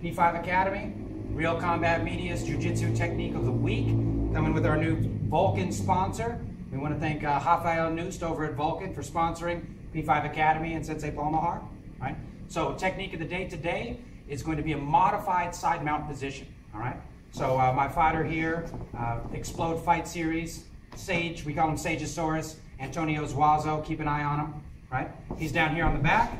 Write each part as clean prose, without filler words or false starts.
P5 Academy, Real Combat Media's Jiu Jitsu Technique of the Week, coming with our new Vulcan sponsor. We want to thank Rafael Nust over at Vulcan for sponsoring P5 Academy and Sensei Paul Mahar. Right? So technique of the day today is going to be a modified side mount position. All right. So my fighter here, Explode Fight Series, Sage, we call him Sageosaurus, Antonio Zuazo, keep an eye on him. Right? He's down here on the back.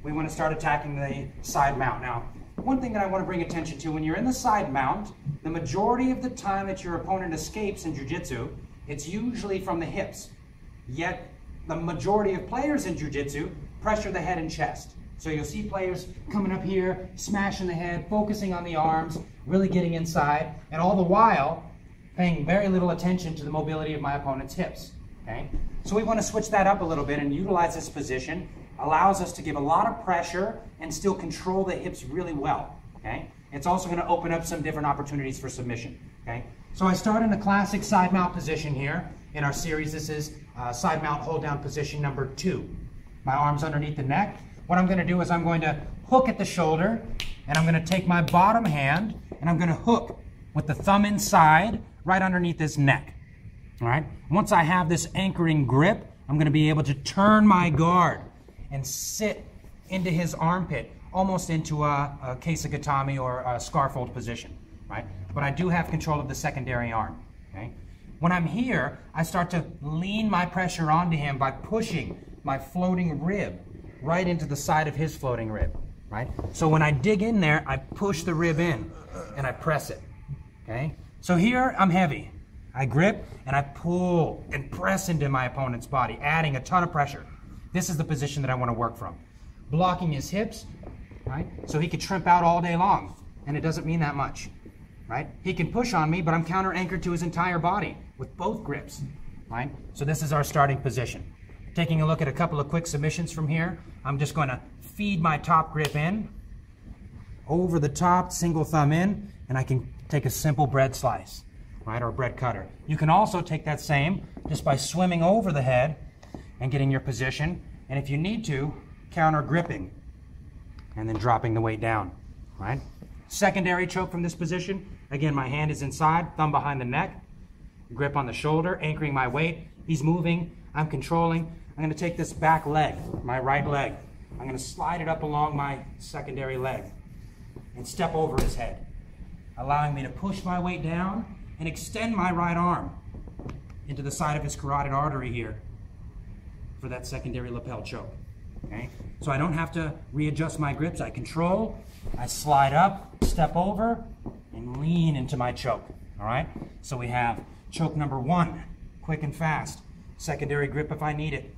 We want to start attacking the side mount. Now, one thing that I want to bring attention to, when you're in the side mount, the majority of the time that your opponent escapes in Jiu-Jitsu, it's usually from the hips. Yet, the majority of players in Jiu-Jitsu pressure the head and chest. So you'll see players coming up here, smashing the head, focusing on the arms, really getting inside, and all the while paying very little attention to the mobility of my opponent's hips. Okay? So we want to switch that up a little bit and utilize this position. Allows us to give a lot of pressure and still control the hips really well. Okay? It's also going to open up some different opportunities for submission. Okay? So I start in a classic side mount position here in our series. This is side mount hold down position number 2. My arms underneath the neck. What I'm going to do is I'm going to hook at the shoulder, and I'm going to take my bottom hand and I'm going to hook with the thumb inside right underneath his neck. All right? Once I have this anchoring grip, I'm going to be able to turn my guard and sit into his armpit, almost into a Keisagatami or a scarfold position, right? But I do have control of the secondary arm, okay? When I'm here, I start to lean my pressure onto him by pushing my floating rib right into the side of his floating rib, right? So when I dig in there, I push the rib in and I press it, okay? So here, I'm heavy. I grip and I pull and press into my opponent's body, adding a ton of pressure. This is the position that I want to work from. Blocking his hips, right? So he could shrimp out all day long, and it doesn't mean that much, right? He can push on me, but I'm counter-anchored to his entire body with both grips, right? So this is our starting position. Taking a look at a couple of quick submissions from here, I'm just going to feed my top grip in, over the top, single thumb in, and I can take a simple bread slice, right, or bread cutter. You can also take that same just by swimming over the head and getting your position, and if you need to, counter gripping and then dropping the weight down, right? Secondary choke from this position, again, my hand is inside, thumb behind the neck, grip on the shoulder, anchoring my weight. He's moving, I'm controlling. I'm going to take this back leg, my right leg. I'm going to slide it up along my secondary leg and step over his head, allowing me to push my weight down and extend my right arm into the side of his carotid artery here for that secondary lapel choke. Okay? So I don't have to readjust my grips. I control, I slide up, step over, and lean into my choke. All right? So we have choke number 1, quick and fast. Secondary grip if I need it.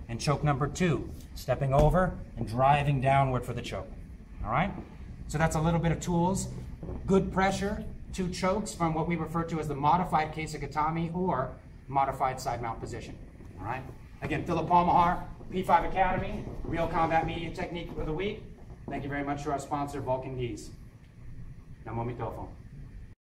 And choke number 2, stepping over and driving downward for the choke. All right? So that's a little bit of tools. Good pressure, 2 chokes from what we refer to as the modified Keisagatami or modified side mount position. All right? Again, Philip Paul Mahar, P5 Academy, Real Combat Media Technique of the Week. Thank you very much to our sponsor, Vulcan Geese. Namo Mitofo.